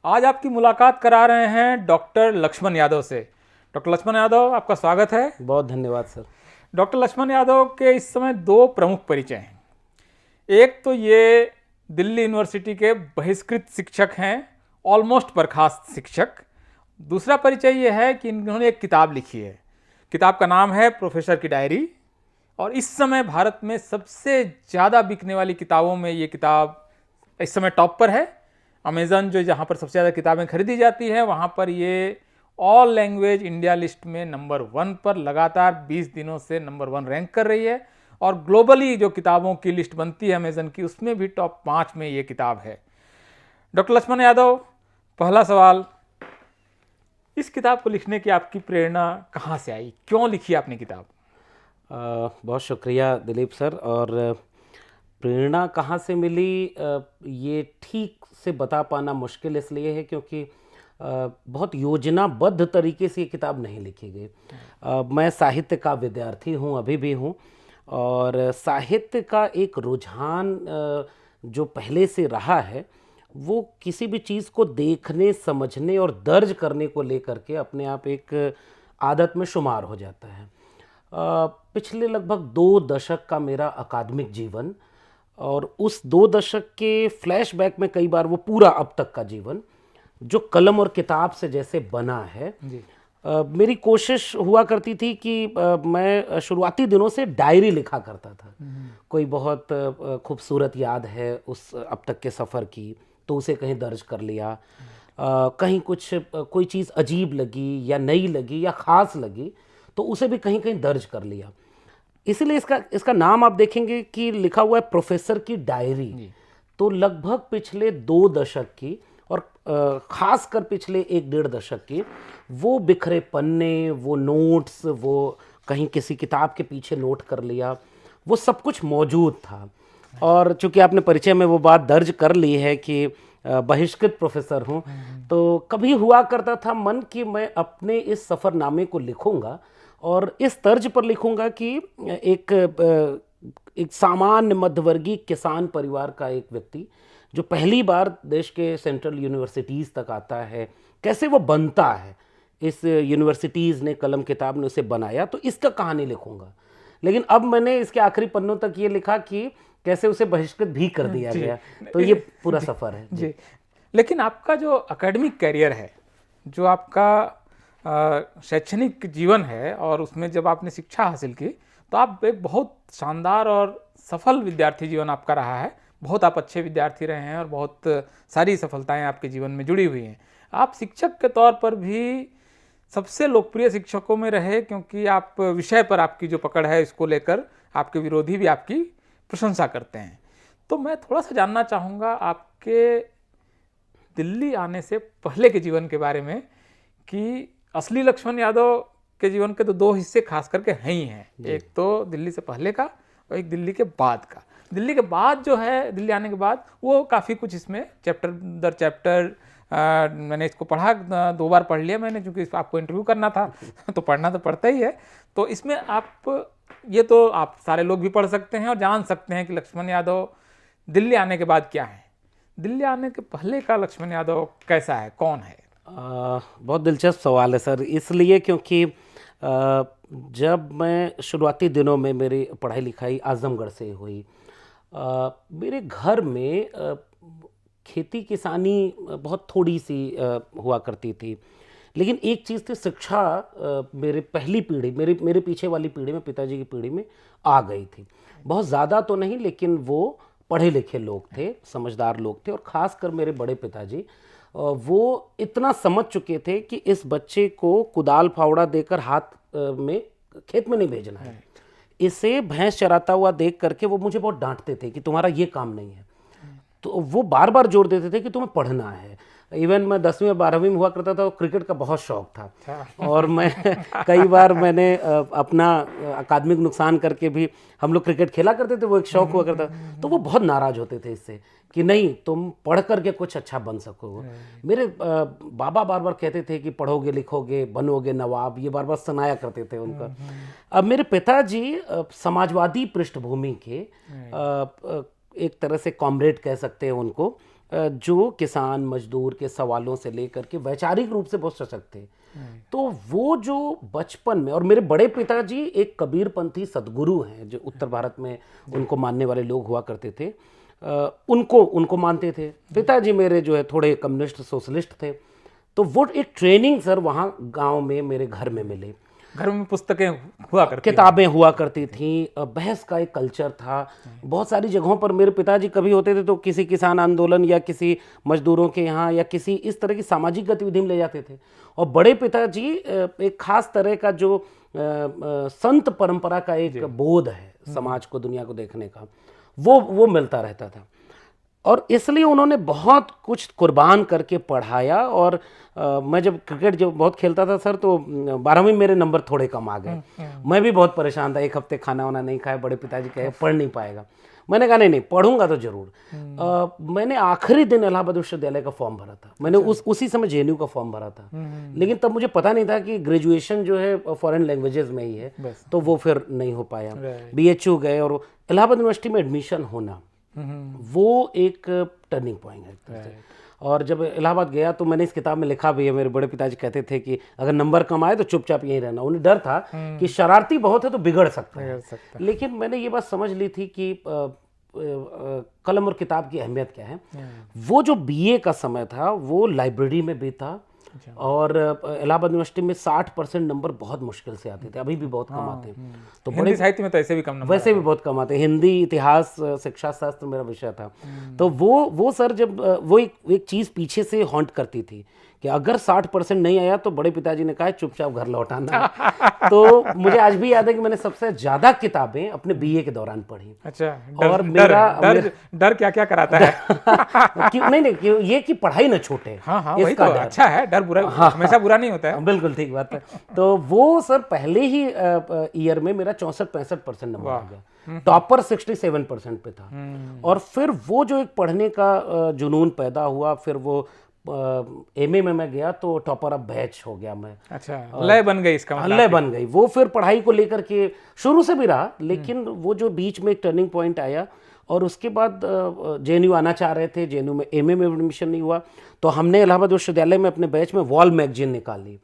आज आपकी मुलाकात करा रहे हैं डॉक्टर लक्ष्मण यादव से। डॉक्टर लक्ष्मण यादव, आपका स्वागत है। बहुत धन्यवाद सर। डॉक्टर लक्ष्मण यादव के इस समय दो प्रमुख परिचय हैं। एक तो ये दिल्ली यूनिवर्सिटी के बहिष्कृत शिक्षक हैं, ऑलमोस्ट बर्खास्त शिक्षक। दूसरा परिचय ये है कि इन्होंने एक किताब लिखी है। किताब का नाम है प्रोफेसर की डायरी, और इस समय भारत में सबसे ज़्यादा बिकने वाली किताबों में ये किताब इस समय टॉप पर है। अमेज़न जो जहाँ पर सबसे ज़्यादा किताबें खरीदी जाती हैं, वहाँ पर ये ऑल लैंग्वेज इंडिया लिस्ट में नंबर 1 पर लगातार 20 दिनों से नंबर 1 रैंक कर रही है। और ग्लोबली जो किताबों की लिस्ट बनती है अमेज़न की, उसमें भी टॉप 5 में ये किताब है। डॉक्टर लक्ष्मण यादव, पहला सवाल, इस किताब को लिखने की आपकी प्रेरणा कहाँ से आई? क्यों लिखी आपने किताब? बहुत शुक्रिया दिलीप सर। और प्रेरणा कहाँ से मिली ये ठीक से बता पाना मुश्किल इसलिए है क्योंकि बहुत योजनाबद्ध तरीके से ये किताब नहीं लिखी गई। मैं साहित्य का विद्यार्थी हूँ, अभी भी हूँ, और साहित्य का एक रुझान जो पहले से रहा है वो किसी भी चीज़ को देखने, समझने और दर्ज करने को लेकर के अपने आप एक आदत में शुमार हो जाता है। पिछले लगभग 2 दशक का मेरा अकादमिक जीवन, और उस 2 दशक के फ्लैशबैक में कई बार वो पूरा अब तक का जीवन जो कलम और किताब से जैसे बना है जी। मेरी कोशिश हुआ करती थी कि मैं शुरुआती दिनों से डायरी लिखा करता था। कोई बहुत खूबसूरत याद है उस अब तक के सफ़र की, तो उसे कहीं दर्ज कर लिया। कहीं कोई चीज़ अजीब लगी या नई लगी या ख़ास लगी, तो उसे भी कहीं कहीं दर्ज कर लिया। इसीलिए इसका नाम आप देखेंगे कि लिखा हुआ है प्रोफेसर की डायरी। तो लगभग पिछले 2 दशक की, और ख़ास कर पिछले 1-1.5 दशक की, वो बिखरे पन्ने, वो नोट्स, वो कहीं किसी किताब के पीछे नोट कर लिया, वो सब कुछ मौजूद था। और चूंकि आपने परिचय में वो बात दर्ज कर ली है कि बहिष्कृत प्रोफेसर हूँ, तो कभी हुआ करता था मन कि मैं अपने इस सफ़रनामे को लिखूँगा और इस तर्ज पर लिखूँगा कि एक सामान्य मध्यवर्गीय किसान परिवार का एक व्यक्ति जो पहली बार देश के सेंट्रल यूनिवर्सिटीज़ तक आता है, कैसे वो बनता है, इस यूनिवर्सिटीज़ ने, कलम किताब ने उसे बनाया, तो इसका कहानी लिखूँगा। लेकिन अब मैंने इसके आखिरी पन्नों तक ये लिखा कि कैसे उसे बहिष्कृत भी कर दिया गया। तो ये पूरा सफ़र है जी। लेकिन आपका जो एकेडमिक करियर है, जो आपका शैक्षणिक जीवन है, और उसमें जब आपने शिक्षा हासिल की, तो आप एक बहुत शानदार और सफल विद्यार्थी जीवन आपका रहा है। बहुत आप अच्छे विद्यार्थी रहे हैं और बहुत सारी सफलताएं आपके जीवन में जुड़ी हुई हैं। आप शिक्षक के तौर पर भी सबसे लोकप्रिय शिक्षकों में रहे, क्योंकि आप विषय पर आपकी जो पकड़ है, इसको लेकर आपके विरोधी भी आपकी प्रशंसा करते हैं। तो मैं थोड़ा सा जानना चाहूँगा आपके दिल्ली आने से पहले के जीवन के बारे में, कि असली लक्ष्मण यादव के जीवन के तो 2 हिस्से खास करके हैं ही हैं। एक तो दिल्ली से पहले का और एक दिल्ली के बाद का। दिल्ली के बाद जो है, दिल्ली आने के बाद, वो काफ़ी कुछ इसमें चैप्टर दर चैप्टर मैंने इसको पढ़ा, 2 बार पढ़ लिया मैंने, क्योंकि आपको इंटरव्यू करना था तो पढ़ना तो पड़ता ही है। तो इसमें आप ये तो आप सारे लोग भी पढ़ सकते हैं और जान सकते हैं कि लक्ष्मण यादव दिल्ली आने के बाद क्या है। दिल्ली आने के पहले का लक्ष्मण यादव कैसा है, कौन है? बहुत दिलचस्प सवाल है सर, इसलिए क्योंकि जब मैं शुरुआती दिनों में मेरी पढ़ाई लिखाई आजमगढ़ से हुई, मेरे घर में खेती किसानी बहुत थोड़ी सी हुआ करती थी। लेकिन एक चीज़ थी, शिक्षा मेरे पहली पीढ़ी, मेरे पीछे वाली पीढ़ी में, पिताजी की पीढ़ी में आ गई थी। बहुत ज़्यादा तो नहीं, लेकिन वो पढ़े लिखे लोग थे, समझदार लोग थे। और ख़ास कर मेरे बड़े पिताजी, वो इतना समझ चुके थे कि इस बच्चे को कुदाल फावड़ा देकर हाथ में खेत में नहीं भेजना है। इसे भैंस चराता हुआ देख करके वो मुझे बहुत डांटते थे कि तुम्हारा ये काम नहीं है। तो वो बार बार जोर देते थे कि तुम्हें पढ़ना है। इवन मैं 10वीं और 12वीं में हुआ करता था, तो क्रिकेट का बहुत शौक था। और मैं कई बार मैंने अपना अकादमिक नुकसान करके भी, हम लोग क्रिकेट खेला करते थे, वो एक शौक हुआ करता। तो वो बहुत नाराज़ होते थे इससे कि नहीं, तुम पढ़ करके कुछ अच्छा बन सकोगे। मेरे बाबा बार बार कहते थे कि पढ़ोगे लिखोगे बनोगे नवाब, ये बार बार सुनाया करते थे उनका। अब मेरे पिताजी समाजवादी पृष्ठभूमि के, एक तरह से कॉमरेड कह सकते हैं उनको, जो किसान मजदूर के सवालों से लेकर के वैचारिक रूप से बहुत सशक्त थे। तो वो जो बचपन में, और मेरे बड़े पिताजी एक कबीरपंथी सदगुरु हैं जो उत्तर भारत में उनको मानने वाले लोग हुआ करते थे, उनको मानते थे। पिताजी मेरे जो है थोड़े कम्युनिस्ट सोशलिस्ट थे। तो वो एक ट्रेनिंग सर वहाँ गांव में मेरे घर में मिले। घर में पुस्तकें हुआ करती किताबें हुआ करती थी, बहस का एक कल्चर था। बहुत सारी जगहों पर मेरे पिताजी कभी होते थे तो किसी किसान आंदोलन या किसी मजदूरों के यहाँ या किसी इस तरह की सामाजिक गतिविधि में ले जाते थे। और बड़े पिताजी एक खास तरह का जो संत परंपरा का एक बोध है समाज को, दुनिया को देखने का, वो मिलता रहता था। और इसलिए उन्होंने बहुत कुछ कुर्बान करके पढ़ाया। और मैं जब क्रिकेट जब बहुत खेलता था सर, तो 12वीं मेरे नंबर थोड़े कम आ गए। मैं भी बहुत परेशान था, एक हफ्ते खाना वाना नहीं खाया। बड़े पिताजी कहे पढ़ नहीं पाएगा। मैंने कहा नहीं पढ़ूंगा तो जरूर। मैंने आखिरी दिन इलाहाबाद विश्वविद्यालय का फॉर्म भरा था। मैंने उसी समय जेएनयू का फॉर्म भरा था। लेकिन तब मुझे पता नहीं था कि ग्रेजुएशन जो है फॉरेन लैंग्वेजेस में ही है, तो वो फिर नहीं हो पाया। बीएचयू गए और इलाहाबाद यूनिवर्सिटी में एडमिशन होना वो एक टर्निंग पॉइंट है। और जब इलाहाबाद गया तो मैंने इस किताब में लिखा भी है, मेरे बड़े पिताजी कहते थे कि अगर नंबर कम आए तो चुपचाप यहीं रहना। उन्हें डर था कि शरारती बहुत है तो बिगड़ सकता है। लेकिन मैंने ये बात समझ ली थी कि कलम और किताब की अहमियत क्या है। वो जो बीए का समय था वो लाइब्रेरी में बीता। और इलाहाबाद यूनिवर्सिटी में 60% नंबर बहुत मुश्किल से आते थे, अभी भी बहुत कम आते हैं। तो हिंदी साहित्य में तो ऐसे भी कम नंबर, वैसे भी बहुत कम आते हैं। हिंदी, इतिहास, शिक्षा शास्त्र मेरा विषय था। तो वो सर जब वो एक चीज़ पीछे से हॉन्ट करती थी कि अगर 60% नहीं आया तो बड़े पिताजी ने कहा चुपचाप घर लौटाना। तो मुझे आज भी याद है कि मैंने सबसे ज़्यादा किताबें अपने बीए के दौरान पढ़ी। अच्छा, और डर क्या क्या कराता है? नहीं ये कि पढ़ाई न छूटे। हाँ, वही तो अच्छा है। डर बुरा हमेशा बुरा नहीं होता है। बिल्कुल ठीक बात है। तो वो सर पहले ही ईयर में मेरा 64-65% नंबर आ गया। टॉपर 67% पे था। और फिर वो जो एक पढ़ने का जुनून पैदा हुआ, फिर वो एमए में मैं गया तो टॉपर ऑफ बैच हो गया मैं। अच्छा, लय बन गई इसका मतलब? लय बन गई। वो फिर पढ़ाई को लेकर के शुरू से भी रहा, लेकिन वो जो बीच में एक टर्निंग पॉइंट आया और उसके बाद जेएनयू आना चाह रहे थे। जेएनयू में एमए में एडमिशन नहीं हुआ तो हमने इलाहाबाद विश्वविद्यालय में अपने बैच में वॉल मैगजीन निकाली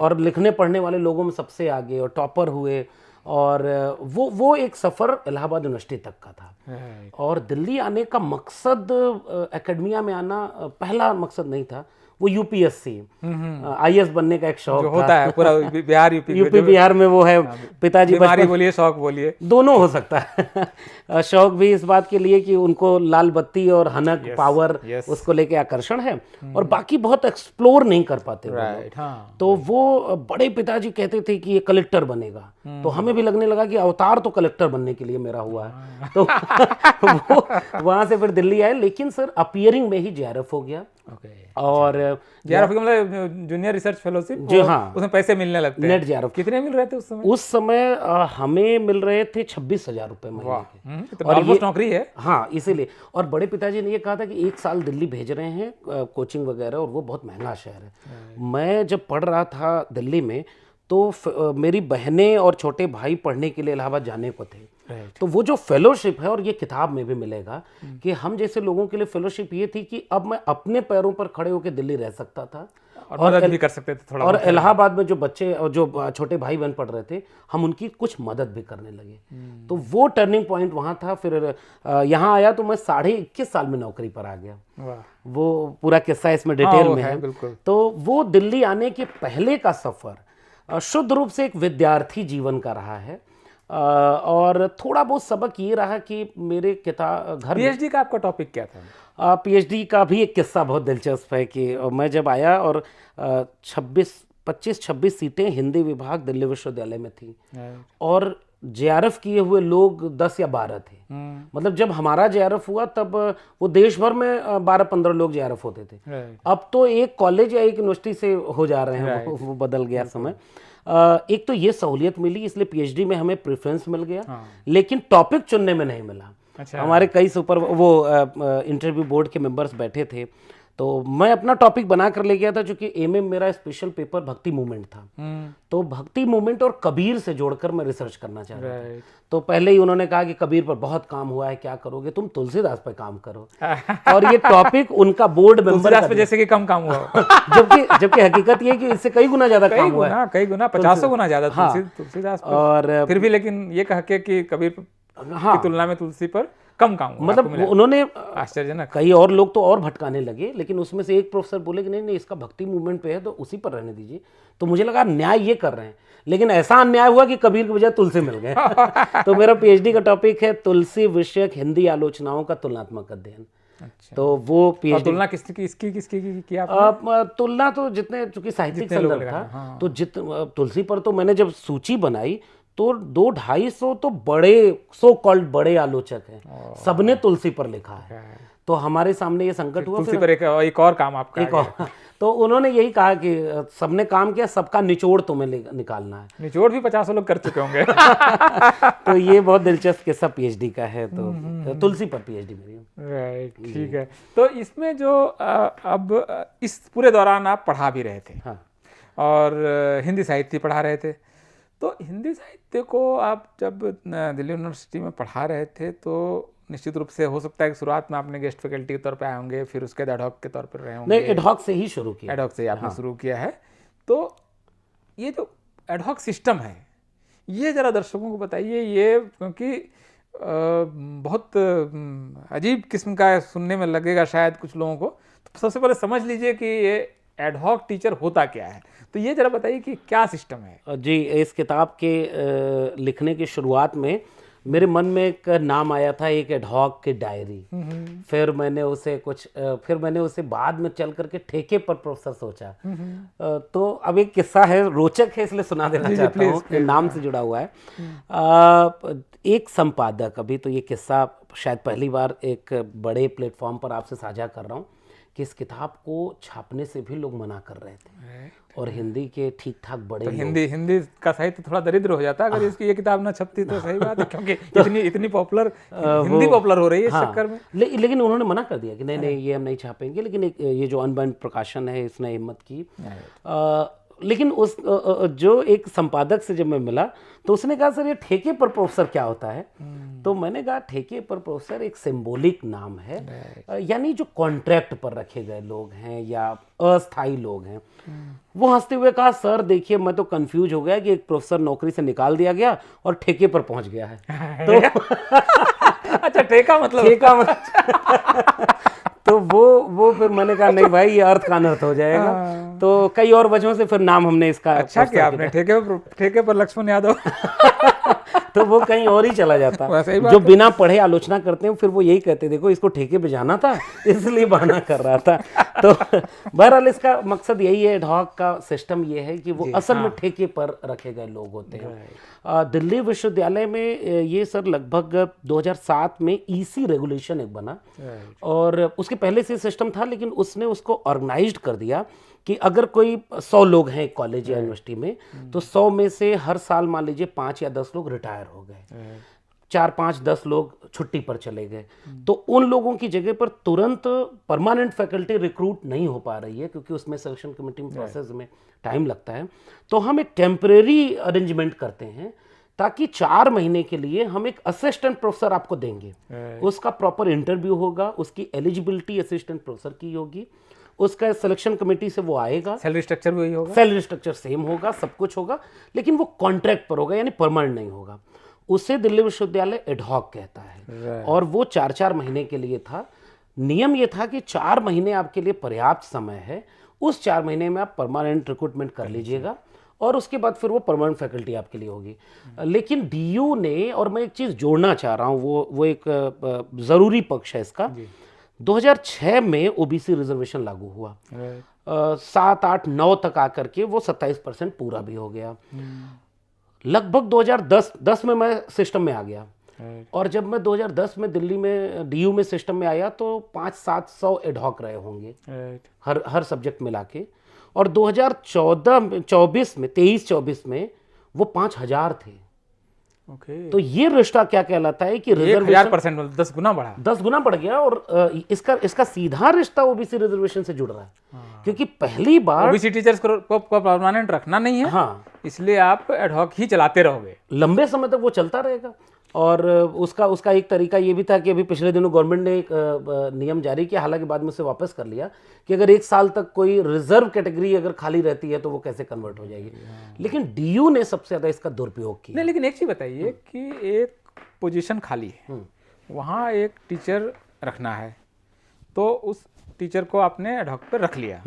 और लिखने पढ़ने वाले लोगों में सबसे आगे और टॉपर हुए। और वो एक सफ़र इलाहाबाद यूनिवर्सिटी तक का था। और दिल्ली आने का मकसद, एकेडमिया में आना पहला मकसद नहीं था। वो यूपीएससी आईएएस बनने का एक शौक जो होता है पूरा बिहार यूपी बिहार में वो है। पिताजी बोलिए शौक बोलिए, दोनों हो सकता है। शौक भी इस बात के लिए कि उनको लाल बत्ती और हनक पावर उसको लेके आकर्षण है, और बाकी बहुत एक्सप्लोर नहीं कर पाते। तो वो बड़े पिताजी कहते थे कि ये कलेक्टर बनेगा, तो हमें भी लगने लगा कि अवतार तो कलेक्टर बनने के लिए मेरा हुआ है। तो वो वहां से फिर दिल्ली आए। लेकिन सर अपीयरिंग में ही जेआरएफ हो गया। और जेआरएफ मतलब जूनियर रिसर्च फेलोशिप जी, हाँ, उसमें पैसे मिलने लगते हैं। नेट जेआरएफ कितने मिल रहे थे उस समय? उस समय हमें मिल रहे थे 26,000 रुपए महीने के। और ऑलमोस्ट नौकरी है। हाँ, इसीलिए। और बड़े पिताजी ने ये कहा था कि 1 साल दिल्ली भेज रहे हैं कोचिंग वगैरह, और वो बहुत महंगा शहर है। मैं जब पढ़ रहा था दिल्ली में तो मेरी बहनें और छोटे भाई पढ़ने के लिए इलाहाबाद जाने को थे। तो वो जो फेलोशिप है, और ये किताब में भी मिलेगा कि हम जैसे लोगों के लिए फेलोशिप ये थी कि अब मैं अपने पैरों पर खड़े होकर दिल्ली रह सकता था और मदद भी कर सकते थे थोड़ा। और इलाहाबाद में जो बच्चे और जो छोटे भाई बहन पढ़ रहे थे, हम उनकी कुछ मदद भी करने लगे। तो वो टर्निंग पॉइंट वहाँ था। फिर यहाँ आया तो मैं 21.5 साल में नौकरी पर आ गया। वो पूरा किस्सा इसमें डिटेल में है। तो वो दिल्ली आने के पहले का सफ़र शुद्ध रूप से एक विद्यार्थी जीवन का रहा है। और थोड़ा बहुत सबक ये रहा कि मेरे घर पीएचडी का आपका टॉपिक क्या था? पीएचडी का भी एक किस्सा बहुत दिलचस्प है कि मैं जब आया और 25-26 सीटें हिंदी विभाग दिल्ली विश्वविद्यालय में थी, और जेआरएफ किए हुए लोग 10 या 12 थे। मतलब जब हमारा जेआरएफ हुआ तब वो देश भर में 12-15 लोग जेआरएफ होते थे। अब तो एक कॉलेज या एक यूनिवर्सिटी से हो जा रहे हैं। वो बदल गया समय। एक तो ये सहूलियत मिली, इसलिए पीएचडी में हमें प्रेफरेंस मिल गया। लेकिन टॉपिक चुनने में नहीं मिला। हमारे कई सुपर इंटरव्यू बोर्ड के मेंबर्स बैठे थे, तो मैं अपना टॉपिक बना कर ले गया था, क्योंकि एमए में मेरा स्पेशल पेपर भक्ति मूवमेंट था। तो भक्ति मूवमेंट और कबीर से जोड़कर मैं रिसर्च करना चाह रहा था। तो पहले ही उन्होंने कहा कि कबीर पर बहुत काम हुआ है, क्या करोगे तुम, तुलसीदास पर काम करो। और ये टॉपिक उनका बोर्ड मेंबर तुलसीदास पे जैसे कि कम काम हुआ हो। जबकि हकीकत ये है कि इससे कई गुना ज्यादा काम हुआ है, कई गुना 50 गुना ज्यादा तुलसीदास पर। और फिर भी लेकिन ये कह के कि कबीर की तुलना में तुलसी पर कम काम हुआ, मतलब उन्होंने आश्चर्यजनक। कई और लोग तो और भटकाने लगे, लेकिन उसमें से एक प्रोफेसर बोले कि नहीं नहीं, इसका भक्ति मूवमेंट पे है तो उसी पर रहने दीजिए। तो मुझे लगा न्याय ये कर रहे हैं, लेकिन ऐसा अन्याय हुआ कि कबीर के बजाय तुलसी मिल गए। तो मेरा पीएचडी का टॉपिक है तुलसी विषयक हिंदी आलोचनाओं का तुलनात्मक अध्ययन। अच्छा। तो वो पीएचडी तुलना किसकी किया? तुलना तो जितने, चूंकि साहित्यिक संदर्भ था, तो तुलसी पर तो मैंने जब सूची बनाई तो 200-250 तो बड़े सो कॉल्ड बड़े आलोचक हैं, सबने तुलसी पर लिखा है। तो हमारे सामने ये संकट हुआ, तुलसी पर एक और काम आपका, एक और। तो उन्होंने यही कहा कि सबने काम किया, सबका निचोड़ तुम्हें निकालना है। निचोड़ भी 50 लोग कर चुके होंगे। तो ये बहुत दिलचस्प किस्सा पीएचडी का है। तो तुलसी पर पीएचडी मेरी। राइट, ठीक है। तो इसमें जो अब इस पूरे दौरान आप पढ़ा भी रहे थे, हाँ, और हिंदी साहित्य पढ़ा रहे थे। तो हिंदी साहित्य को आप जब दिल्ली यूनिवर्सिटी में पढ़ा रहे थे तो निश्चित रूप से हो सकता है कि शुरुआत में आपने गेस्ट फैकल्टी के तौर पे आए होंगे, फिर उसके बाद एडहॉक के तौर पर रहे होंगे। नहीं, एडहॉक से ही शुरू किया। एडहॉक से आपने शुरू किया है। तो ये जो एडहॉक सिस्टम है, ये ज़रा दर्शकों को बताइए, ये क्योंकि बहुत अजीब किस्म का सुनने में लगेगा शायद कुछ लोगों को। तो सबसे पहले समझ लीजिए कि ये एडहॉक टीचर होता क्या है। तो ये जरा बताइए कि क्या सिस्टम है। जी, इस किताब के लिखने की शुरुआत में मेरे मन में एक नाम आया था, एक एडहॉक की डायरी। फिर मैंने उसे बाद में चल करके ठेके पर प्रोफेसर सोचा। तो अब एक किस्सा है, रोचक है, इसलिए सुना देना चाहता हूँ, नाम से जुड़ा हुआ है। एक संपादक, अभी तो ये किस्सा शायद पहली बार एक बड़े प्लेटफॉर्म पर आपसे साझा कर रहा हूँ, कि इस किताब को छापने से भी लोग मना कर रहे थे, और हिंदी के ठीक ठाक बड़े तो हिंदी का साहित्य थोड़ा दरिद्र हो जाता अगर इसकी ये किताब ना छपती। तो सही बात है, क्योंकि इतनी पॉपुलर हिंदी पॉपुलर हो रही है इस चक्कर में। लेकिन उन्होंने मना कर दिया कि नहीं नहीं, ये हम नहीं छापेंगे। लेकिन ये जो अनबाइंड प्रकाशन है, इसने हिम्मत की। लेकिन उस जो एक संपादक से जब मैं मिला तो उसने कहा, सर ये ठेके पर प्रोफेसर क्या होता है? तो मैंने कहा, ठेके पर प्रोफेसर एक सिंबॉलिक नाम है, यानी जो कॉन्ट्रैक्ट पर रखे गए लोग हैं या अस्थाई लोग हैं। वो हंसते हुए कहा, सर देखिए, मैं तो कंफ्यूज हो गया कि एक प्रोफेसर नौकरी से निकाल दिया गया और ठेके पर पहुंच गया है। तो अच्छा, ठेका मतलब तो वो फिर मैंने कहा, नहीं भाई, ये अर्थ का अनर्थ हो जाएगा। तो कई और वजहों से फिर नाम हमने इसका अच्छा किया आपने, ठेके पर लक्ष्मण यादव। तो वो कहीं और ही चला जाता। जो बिना पढ़े आलोचना करते हैं फिर वो यही कहते, देखो इसको ठेके पे जाना था इसलिए बहाना कर रहा था। तो बहरहाल इसका मकसद यही है, एडहॉक का सिस्टम ये है कि वो असल में ठेके पर रखे गए लोग होते हैं। दिल्ली विश्वविद्यालय में ये सर लगभग 2007 में ईसी रेगुलेशन एक बना, और उसके पहले से सिस्टम था, लेकिन उसने उसको ऑर्गेनाइज्ड कर दिया कि अगर कोई 100 लोग हैं कॉलेज या यूनिवर्सिटी में, तो 100 में से हर साल मान लीजिए 5 या 10 लोग रिटायर हो गए, 4, 5, 10 लोग छुट्टी पर चले गए। तो उन लोगों की जगह पर तुरंत परमानेंट फैकल्टी रिक्रूट नहीं हो पा रही है, क्योंकि उसमें सिलेक्शन कमेटी प्रोसेस में टाइम लगता है। तो हम एक टेम्परेरी अरेंजमेंट करते हैं, ताकि 4 महीने के लिए हम एक असिस्टेंट प्रोफेसर आपको देंगे। उसका प्रॉपर इंटरव्यू होगा, उसकी एलिजिबिलिटी असिस्टेंट प्रोफेसर की होगी, उसका सिलेक्शन कमेटी से वो आएगा, सैलरी स्ट्रक्चर भी वही होगा, सैलरी स्ट्रक्चर सेम होगा, सब कुछ होगा, लेकिन वो कॉन्ट्रैक्ट पर होगा, यानी परमानेंट नहीं होगा। उसे दिल्ली विश्वविद्यालय एडहॉक कहता है। और वो 4-4 महीने के लिए था। नियम ये था कि 4 महीने आपके लिए पर्याप्त समय है, उस 4 महीने में आप परमानेंट रिक्रूटमेंट कर लीजिएगा, और उसके बाद फिर वो परमानेंट फैकल्टी आपके लिए होगी। लेकिन डीयू ने, और मैं एक चीज़ जोड़ना चाह रहा हूँ, वो एक ज़रूरी पक्ष है इसका, 2006 में ओबीसी रिजर्वेशन लागू हुआ। 7, 8, 9 तक आकर के वो 27% पूरा भी हो गया। लगभग 2010 में मैं सिस्टम में आ गया, और जब मैं 2010 में दिल्ली में डीयू में सिस्टम में आया तो 500-700 एडहॉक रहे होंगे हर सब्जेक्ट मिला के। और 2023-24 में वो 5000 थे। ओके। तो ये रिश्ता क्या कहलाता है कि 1000% मतलब 10 गुना बढ़ा। 10 गुना बढ़ गया। और इसका सीधा रिश्ता ओबीसी रिजर्वेशन से जुड़ रहा है, क्योंकि पहली बार ओबीसी टीचर्स को परमानेंट रखना नहीं है, हाँ, इसलिए आप एडहॉक ही चलाते रहोगे। लंबे समय तक वो चलता रहेगा। और उसका एक तरीका ये भी था कि अभी पिछले दिनों गवर्नमेंट ने एक नियम जारी किया, हालांकि बाद में उसे वापस कर लिया, कि अगर 1 साल तक कोई रिजर्व कैटेगरी अगर खाली रहती है तो वो कैसे कन्वर्ट हो जाएगी। लेकिन डीयू ने सबसे ज्यादा इसका दुरुपयोग किया। नहीं, लेकिन एक चीज बताइए कि एक पोजीशन खाली है, वहाँ एक टीचर रखना है, तो उस टीचर को आपने एडहॉक पर रख लिया,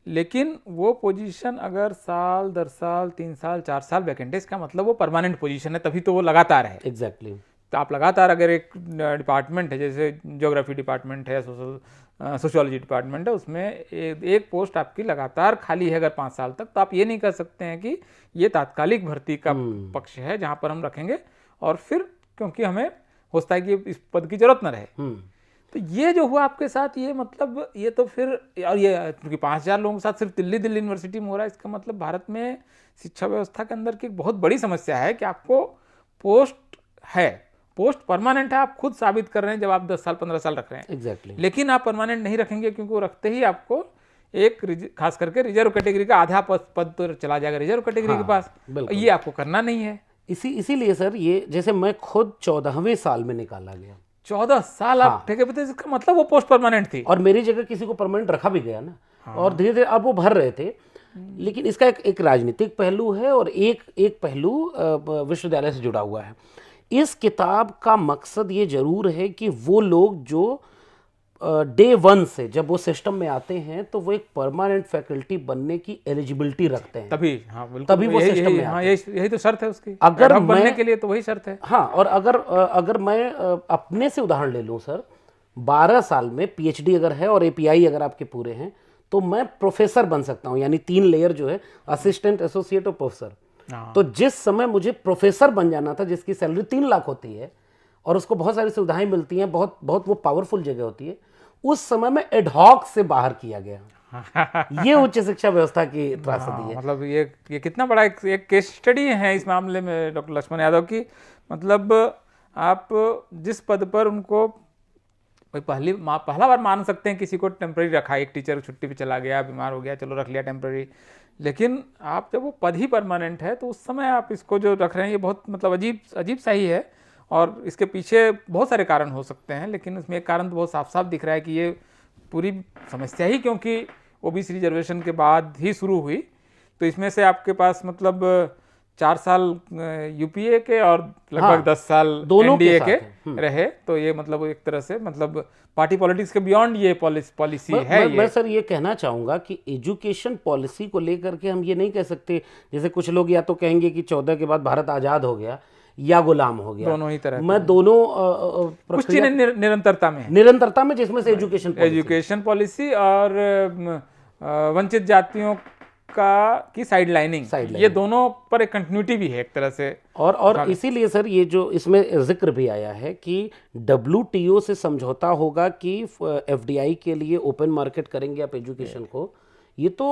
लेकिन वो पोजीशन अगर साल दर साल 3 साल 4 साल वैकेंट है, इसका मतलब वो परमानेंट पोजीशन है, तभी तो वो लगातार है। एग्जैक्टली। तो आप लगातार अगर एक डिपार्टमेंट है, जैसे ज्योग्राफी डिपार्टमेंट है, सोशियोलॉजी डिपार्टमेंट है, उसमें एक पोस्ट आपकी लगातार खाली है अगर 5 साल तक, तो आप ये नहीं कर सकते हैं कि ये तात्कालिक भर्ती का पक्ष है जहाँ पर हम रखेंगे और फिर क्योंकि हमें होता है कि इस पद की जरूरत न रहे। तो ये जो हुआ आपके साथ, ये मतलब ये तो फिर, और ये क्योंकि 5000 लोगों के साथ सिर्फ दिल्ली यूनिवर्सिटी में हो रहा है, इसका मतलब भारत में शिक्षा व्यवस्था के अंदर की एक बहुत बड़ी समस्या है कि आपको पोस्ट है, पोस्ट परमानेंट है, आप खुद साबित कर रहे हैं जब आप 10 साल 15 साल रख रहे हैं। एग्जैक्टली। लेकिन आप परमानेंट नहीं रखेंगे, क्योंकि वो रखते ही आपको एक खास करके रिजर्व कैटेगरी का आधा पद तो चला जाएगा रिजर्व कैटेगरी के पास, ये आपको करना नहीं है। इसीलिए सर, ये जैसे मैं खुद 14वें साल में निकाला गया, 14 साल आप ठेके पे थे, इसका मतलब वो पोस्ट परमानेंट थी, और मेरी जगह किसी को परमानेंट रखा भी गया ना। और धीरे धीरे अब वो भर रहे थे। लेकिन इसका एक राजनीतिक पहलू है और एक पहलू विश्वविद्यालय से जुड़ा हुआ है। इस किताब का मकसद ये जरूर है कि वो लोग जो डे 1 से जब वो सिस्टम में आते हैं तो वो एक परमानेंट फैकल्टी बनने की एलिजिबिलिटी रखते हैं, तभी तभी वो सिस्टम में आते हैं। यही तो शर्त है उसकी, अगर बनने के लिए तो वही शर्त है। हाँ, और अगर मैं अपने से उदाहरण ले लूँ सर, 12 साल में पीएचडी अगर है और एपीआई अगर आपके पूरे हैं तो मैं प्रोफेसर बन सकता हूँ, यानी 3 लेयर जो है, असिस्टेंट, एसोसिएट और प्रोफेसर। तो जिस समय मुझे प्रोफेसर बन जाना था, जिसकी सैलरी 3 लाख होती है और उसको बहुत सारी सुविधाएं मिलती हैं, बहुत बहुत वो पावरफुल जगह होती है, उस समय में एडहॉक से बाहर किया गया। ये उच्च शिक्षा व्यवस्था की त्रासदी है। मतलब ये कितना बड़ा एक केस स्टडी है इस मामले में डॉक्टर लक्ष्मण यादव की। मतलब आप जिस पद पर उनको पहला बार मान सकते हैं, किसी को टेम्पररी रखा, एक टीचर छुट्टी पे चला गया, बीमार हो गया, चलो रख लिया टेम्पररी, लेकिन आप जब वो पद ही परमानेंट है तो उस समय आप इसको जो रख रहे हैं, ये बहुत मतलब अजीब सा ही है। और इसके पीछे बहुत सारे कारण हो सकते हैं, लेकिन उसमें एक कारण तो बहुत साफ साफ दिख रहा है कि ये पूरी समस्या ही क्योंकि ओबीसी रिजर्वेशन के बाद ही शुरू हुई। तो इसमें से आपके पास मतलब 4 साल यूपीए के और लगभग 10 साल एनडीए के रहे, तो ये मतलब एक तरह से मतलब पार्टी पॉलिटिक्स के बियॉन्ड ये पॉलिसी है। मैं सर ये कहना चाहूँगा कि एजुकेशन पॉलिसी को लेकर के हम ये नहीं कह सकते, जैसे कुछ लोग या तो कहेंगे कि 14 के बाद भारत आज़ाद हो गया या गुलाम हो गया, दोनों ही तरह। मैं दोनों कुछ चीजें निरंतरता में, जिसमें से एजुकेशन पॉलिसी और वंचित जातियों की साइड लाइनिंग, ये दोनों पर एक कंटिन्यूटी भी है एक तरह से। और इसीलिए सर ये जो इसमें जिक्र भी आया है कि WTO से समझौता होगा कि FDI के लिए ओपन मार्केट करेंगे आप एजुकेशन को, ये तो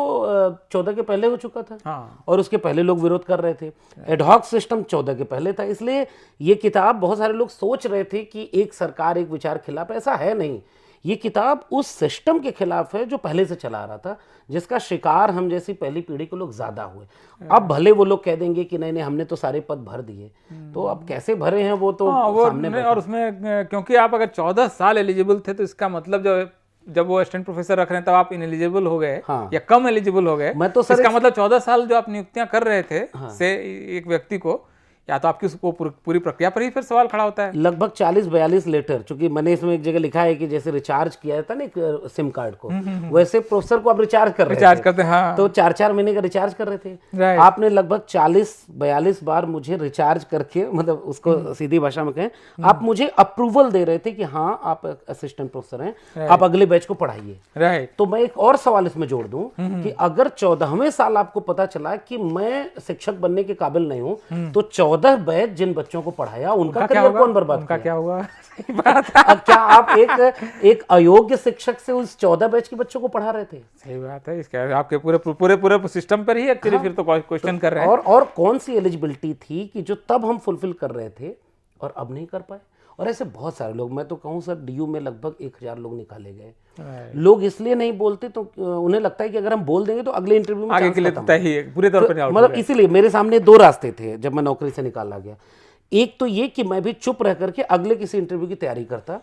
14 के पहले हो चुका था। हाँ। और उसके पहले लोग विरोध कर रहे थे। एडहॉक सिस्टम 14 के पहले था। इसलिए ये किताब, बहुत सारे लोग सोच रहे थे कि एक सरकार एक विचार खिलाफ, ऐसा है नहीं। ये किताब उस सिस्टम के खिलाफ है जो पहले से चला रहा था, जिसका शिकार हम जैसी पहली पीढ़ी के लोग ज्यादा हुए। अब भले वो लोग कह देंगे कि नहीं हमने तो सारे पद भर दिए, तो अब कैसे भरे हैं वो तो सामने। और उसमें क्योंकि आप अगर 14 साल एलिजिबल थे, तो इसका मतलब जब वो असिस्टेंट प्रोफेसर रख रहे हैं तब आप इनएलिजिबल हो गए। हाँ। या कम एलिजिबल हो गए। मैं तो सर इसका मतलब 14 साल जो आप नियुक्तियां कर रहे थे, हाँ, से एक व्यक्ति को, या तो आपकी उसको पूरी प्रक्रिया पर ही फिर सवाल खड़ा होता है। लगभग 40-42 लेटर, चूंकि मैंने इसमें एक जगह लिखा है कि जैसे रिचार्ज किया था ना एक सिम कार्ड को, वैसे प्रोफेसर को आप रिचार्ज करते हैं। हाँ। तो 4-4 महीने का रिचार्ज कर रहे थे। आपने लगभग 40-42 बार मुझे रिचार्ज करके, मतलब उसको सीधी भाषा में कहें, आप मुझे अप्रूवल दे रहे थे कि हाँ आप असिस्टेंट प्रोफेसर हैं, आप अगले बैच को पढ़ाइए। तो मैं एक और सवाल इसमें जोड़ दूं कि अगर 14वें साल आपको पता चला कि मैं शिक्षक बनने के काबिल नहीं हूं, तो 14 14 बैच जिन बच्चों को पढ़ाया उनका क्या करियर होगा? कौन बर्बाद उनका किया? क्या हुआ? सही बात है। अब क्या आप एक अयोग्य शिक्षक से उस 14 बैच के बच्चों को पढ़ा रहे थे? सही बात है। इसके आपके पूरे पूरे पूरे सिस्टम पर ही एक्चुअली फिर तो क्वेश्चन कर रहे हैं। और कौन सी एलिजिबिलिटी थी कि जो तब हम फुलफिल कर रहे थे और अब नहीं कर पाए? और ऐसे बहुत सारे लोग, मैं तो कहूँ सर डीयू में लगभग 1000 लोग निकाले गए। लोग इसलिए नहीं बोलते तो उन्हें लगता है कि अगर हम बोल देंगे तो अगले इंटरव्यू में आगे चांस के लिए खत्म। तो तय ही है, पूरे तौर पर आउट हो मतलब गए। इसीलिए मेरे सामने 2 रास्ते थे जब मैं नौकरी से निकाला गया। एक तो ये कि मैं भी चुप रह करके अगले किसी इंटरव्यू की तैयारी करता,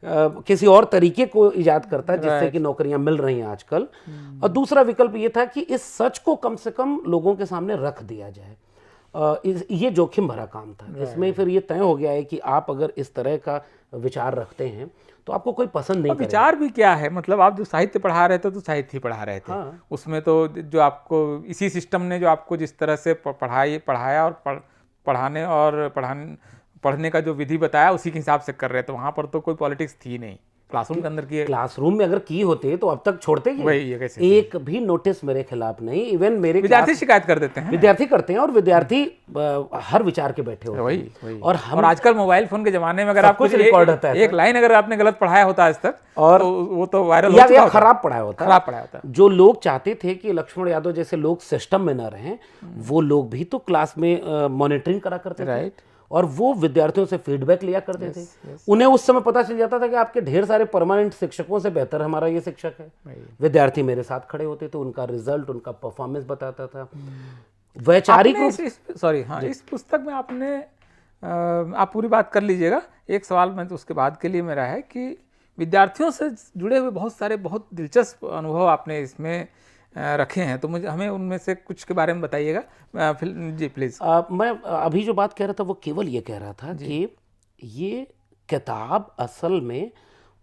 किसी और तरीके को इजाद करता जिससे कि नौकरियां मिल रही हैं आजकल। और दूसरा विकल्प ये था कि इस सच को कम से कम लोगों के सामने रख दिया जाए। ये जोखिम भरा काम था। इसमें फिर ये तय हो गया है कि आप अगर इस तरह का विचार रखते हैं तो आपको कोई पसंद नहीं करेगा। विचार भी क्या है, मतलब आप जो साहित्य पढ़ा रहे थे तो साहित्य ही पढ़ा रहे थे। हाँ। उसमें तो जो आपको इसी सिस्टम ने जो आपको जिस तरह से पढ़ाया और पढ़ने का जो विधि बताया उसी के हिसाब से कर रहे थे। वहां पर तो कोई पॉलिटिक्स थी नहीं। क्लासरूम के अंदर की क्लासरूम में अगर की होते तो अब तक छोड़ते ही वही है कैसे एक भी नोटिस मेरे खिलाफ नहीं। इवन मेरे विद्यार्थी शिकायत कर देते हैं। विद्यार्थी करते हैं और विद्यार्थी हर विचार के बैठे होते हैं। वही और और आजकल मोबाइल फोन के जमाने में अगर आप कुछ रिकॉर्ड होता है एक लाइन अगर आपने गलत पढ़ाया होता आज तक और तो वो तो वायरल हो चुका या होता। खराब पढ़ाया होता। खराब पढ़ाया होता। जो लोग चाहते थे कि लक्ष्मण यादव जैसे लोग सिस्टम में न रहें, वो लोग भी तो क्लास में मॉनिटरिंग करा करते थे। राइट। और वो विद्यार्थियों से फीडबैक लिया करते थे। उन्हें उस समय पता चल जाता था कि आपके ढेर सारे परमानेंट शिक्षकों से बेहतर हमारा ये शिक्षक है। विद्यार्थी मेरे साथ खड़े होते थे, उनका रिजल्ट, उनका परफॉर्मेंस बताता था। वैचारिक रूप सॉरी हाँ, इस पुस्तक में आपने आप पूरी बात कर लीजिएगा। एक सवाल मैं तो उसके बाद के लिए मेरा है कि विद्यार्थियों से जुड़े हुए बहुत सारे बहुत दिलचस्प अनुभव आपने इसमें रखे हैं, तो मुझे हमें उनमें से कुछ के बारे में बताइएगा। जी प्लीज़। मैं अभी जो बात कह रहा था वो केवल ये कह रहा था कि ये किताब असल में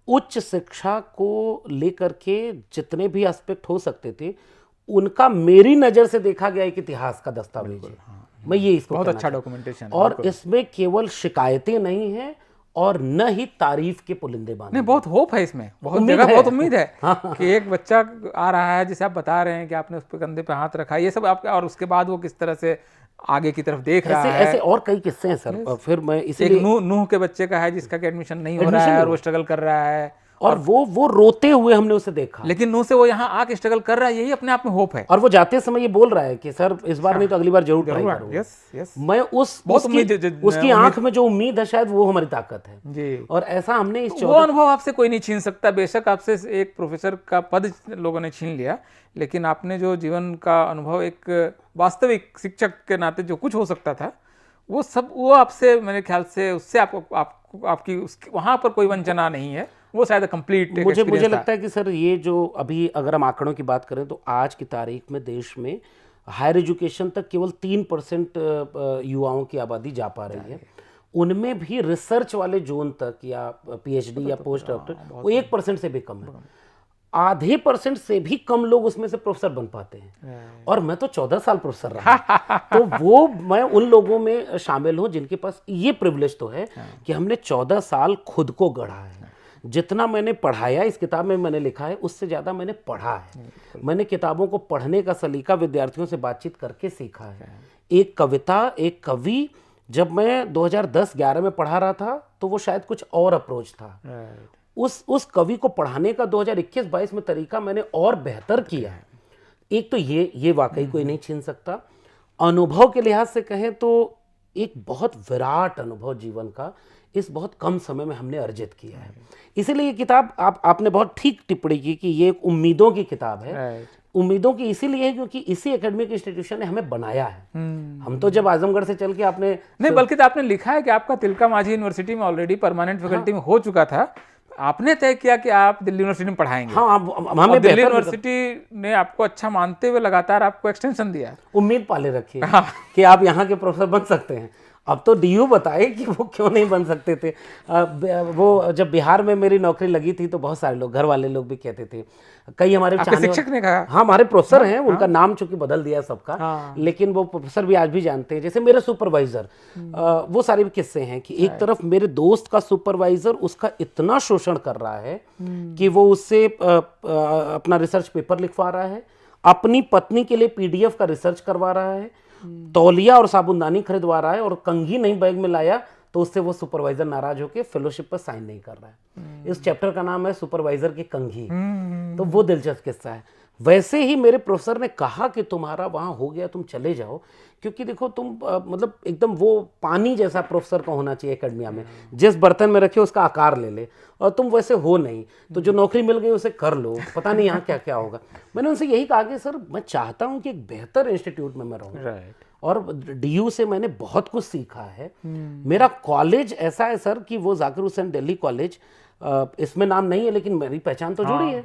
उच्च शिक्षा को लेकर के जितने भी एस्पेक्ट हो सकते थे उनका मेरी नज़र से देखा गया एक इतिहास का दस्तावेज है। मैं ये इसको बहुत अच्छा डॉक्यूमेंटेशन। और इसमें केवल शिकायतें नहीं हैं और न ही तारीफ के पुलिंदे बांधे। नहीं, बहुत होप है इसमें, बहुत जगह बहुत उम्मीद है कि एक बच्चा आ रहा है जिसे आप बता रहे हैं कि आपने उस पर कंधे पे हाथ रखा, ये सब आपका, और उसके बाद वो किस तरह से आगे की तरफ देख रहा है। ऐसे और कई किस्से हैं सर। और फिर मैं इसीलिए नूह के बच्चे का है जिसका कि एडमिशन नहीं हो रहा है और वो स्ट्रगल कर रहा है, और वो रोते हुए हमने उसे देखा, लेकिन नूह से वो यहाँ आके स्ट्रगल कर रहा है, यही अपने आप में होप है। और वो जाते समय ये बोल रहा है कि सर इस बार नहीं तो अगली बार जरूर ट्राई करूंगा। Yes yes. मैं उसकी आंख में जो उम्मीद है शायद वो हमारी ताकत है जी। और ऐसा हमने इस वो अनुभव आपसे कोई नहीं छीन सकता। बेशक आपसे एक प्रोफेसर का पद लोगों ने छीन लिया, लेकिन आपने जो जीवन का अनुभव एक वास्तविक शिक्षक के नाते जो कुछ हो सकता था वो सब, वो आपसे मेरे ख्याल से उससे आपकी वहाँ पर कोई वंचना नहीं है, वो शायद कंप्लीट। मुझे लगता है कि सर ये जो अभी अगर हम आंकड़ों की बात करें तो आज की तारीख में देश में हायर एजुकेशन तक केवल 3% युवाओं की आबादी जा पा रही है। उनमें भी रिसर्च वाले जोन तक या पीएचडी या पोस्ट डॉक्टर वो 1% से भी कम है। आधे % से भी कम लोग उसमें से प्रोफेसर बन पाते हैं। और मैं तो 14 साल प्रोफेसर रहा तो वो मैं उन लोगों में शामिल हूं जिनके पास ये प्रिविलेज तो है कि हमने 14 साल खुद को गढ़ा है। जितना मैंने पढ़ाया, इस किताब में मैंने लिखा है, उससे ज़्यादा मैंने पढ़ा है। मैंने किताबों को पढ़ने का सलीका विद्यार्थियों से बातचीत करके सीखा है। एक कविता, एक कवि जब मैं 2010-11 में पढ़ा रहा था तो वो शायद कुछ और अप्रोच था। उस कवि को पढ़ाने का 2021-22 में तरीका मैंने और बेहतर किया है। एक तो ये वाकई कोई नहीं छीन सकता। अनुभव के लिहाज से कहें तो एक बहुत विराट अनुभव जीवन का इस बहुत कम समय में हमने अर्जित किया है। इसीलिए ये किताब आपने बहुत ठीक टिप्पणी की कि ये एक उम्मीदों की किताब है। उम्मीदों की इसीलिए है क्योंकि इसी एकेडमिक इंस्टीट्यूशन ने हमें बनाया है। हम तो जब आजमगढ़ से चल के आपने नहीं, बल्कि तो आपने लिखा है कि आपका तिलका मांझी यूनिवर्सिटी में ऑलरेडी परमानेंट फैकल्टी में हो चुका था। आपने तय किया कि आप दिल्ली यूनिवर्सिटी में पढ़ाएंगे। हाँ, हमें दिल्ली यूनिवर्सिटी ने आपको अच्छा मानते हुए लगातार आपको एक्सटेंशन दिया, उम्मीद पाले रखी है कि आप यहाँ के प्रोफेसर बन सकते हैं। अब तो डीयू बताए कि वो क्यों नहीं बन सकते थे। वो जब बिहार में मेरी नौकरी लगी थी तो बहुत सारे लोग, घर वाले लोग भी कहते थे, कई हमारे शिक्षक ने कहा, हाँ हमारे प्रोफेसर हैं, उनका नाम चूंकि बदल दिया सबका, लेकिन वो प्रोफेसर भी आज भी जानते हैं। जैसे मेरे सुपरवाइजर, वो सारे भी किस्से हैं कि एक तरफ मेरे दोस्त का सुपरवाइजर उसका इतना शोषण कर रहा है कि वो उससे अपना रिसर्च पेपर लिखवा रहा है, अपनी पत्नी के लिए PDF का रिसर्च करवा रहा है, तौलिया और साबुनदानी खरीदवा रहा है और कंघी नहीं बैग में लाया, तो उससे वो सुपरवाइजर नाराज होकर फेलोशिप पर साइन नहीं कर रहा है। इस चैप्टर का नाम है सुपरवाइजर की कंघी। तो वो दिलचस्प किस्सा है। वैसे ही मेरे प्रोफेसर ने कहा कि तुम्हारा वहां हो गया, तुम चले जाओ, क्योंकि देखो तुम मतलब एकदम वो पानी जैसा प्रोफेसर का होना चाहिए एकेडमिया में, जिस बर्तन में रखे उसका आकार ले ले, और तुम वैसे हो नहीं, तो जो नौकरी मिल गई उसे कर लो, पता नहीं यहाँ क्या क्या होगा। मैंने उनसे यही कहा कि सर मैं चाहता हूँ कि एक बेहतर इंस्टीट्यूट में मैं रहूँ, और डीयू से मैंने बहुत कुछ सीखा है। मेरा कॉलेज ऐसा है सर कि वो जाकिर हुसैन दिल्ली कॉलेज, इसमें नाम नहीं है लेकिन मेरी पहचान तो जुड़ी है।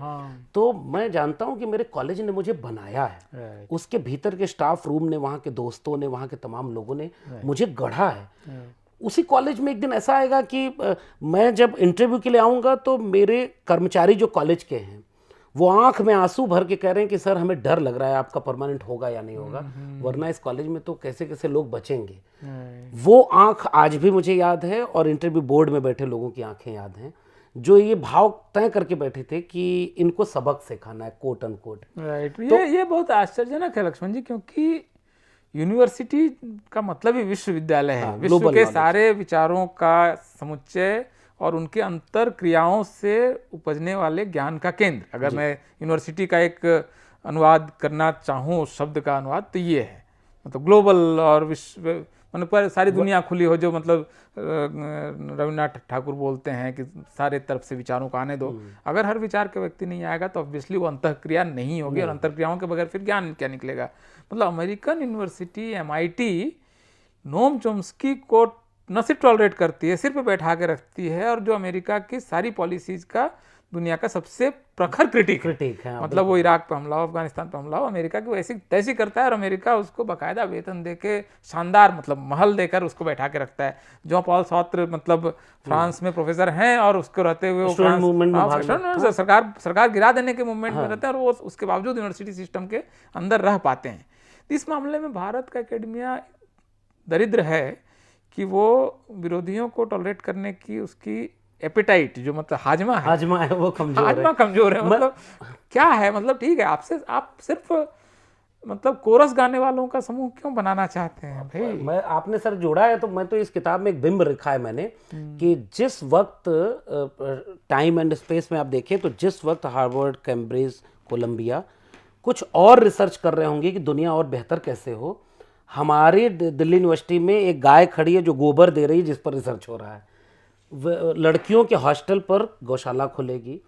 तो मैं जानता हूं कि मेरे कॉलेज ने मुझे बनाया है, उसके भीतर के स्टाफ रूम ने, वहां के दोस्तों ने, वहां के तमाम लोगों ने मुझे गढ़ा है। उसी कॉलेज में एक दिन ऐसा आएगा कि मैं जब इंटरव्यू के लिए आऊंगा तो मेरे कर्मचारी जो कॉलेज के हैं वो आंख में आंसू भर के कह रहे हैं कि सर हमें डर लग रहा है आपका परमानेंट होगा या नहीं होगा, वरना इस कॉलेज में तो कैसे कैसे लोग बचेंगे। वो आंख आज भी मुझे याद है, और इंटरव्यू बोर्ड में बैठे लोगों की आंखें याद हैं, जो ये भाव तय करके बैठे थे कि इनको सबक सिखाना है, कोट अन कोट। राइट। ये बहुत आश्चर्यजनक है लक्ष्मण जी, क्योंकि यूनिवर्सिटी का मतलब ही विश्वविद्यालय है। विश्व के सारे विचारों का समुच्चय और उनके अंतर क्रियाओं से उपजने वाले ज्ञान का केंद्र। अगर मैं यूनिवर्सिटी का एक अनुवाद करना चाहूँ, उस शब्द का अनुवाद, तो ये है, मतलब ग्लोबल और विश्व, मतलब पर सारी दुनिया खुली हो, जो मतलब रविन्द्रनाथ ठाकुर बोलते हैं कि सारे तरफ से विचारों को आने दो। अगर हर विचार के व्यक्ति नहीं आएगा तो ऑब्वियसली वो अंतःक्रिया नहीं होगी, और अंतःक्रियाओं के बगैर फिर ज्ञान क्या निकलेगा। मतलब अमेरिकन यूनिवर्सिटी MIT नोम चोम्स्की को न सिर्फ टॉलरेट करती है, सिर पे बैठा के रखती है, और जो अमेरिका की सारी पॉलिसीज का दुनिया का सबसे प्रखर क्रिटिक है। मतलब वो इराक पे हमला हो, अफगानिस्तान पे हमला हो, अमेरिका की वैसी तैसी करता है, और अमेरिका उसको बाकायदा वेतन देके, शानदार मतलब महल देकर उसको बैठा के रखता है। जो पॉल सॉत्र मतलब फ्रांस में प्रोफेसर हैं, और उसको रहते हुए सरकार गिरा देने के मूवमेंट में रहते हैं, और वो उसके बावजूद यूनिवर्सिटी सिस्टम के अंदर रह पाते हैं। इस मामले में भारत का एकेडमिया दरिद्र है कि वो विरोधियों को टॉलरेट करने की उसकी एपिटाइट, जो मतलब हाजमा है वो कमजोर है। मतलब क्या है, मतलब ठीक है, आप सिर्फ मतलब कोरस गाने वालों का समूह क्यों बनाना चाहते हैं भाई? आपने सर जोड़ा है, तो मैं तो इस किताब में एक बिंब लिखा है मैंने कि जिस वक्त टाइम एंड स्पेस में आप देखें, तो जिस वक्त हार्वर्ड, कैम्ब्रिज, कोलंबिया कुछ और रिसर्च कर रहे होंगे कि दुनिया और बेहतर कैसे हो, हमारी दिल्ली यूनिवर्सिटी में एक गाय खड़ी है जो गोबर दे रही है, जिस पर रिसर्च हो रहा है। लड़कियों के हॉस्टल पर गौशाला खुलेगी,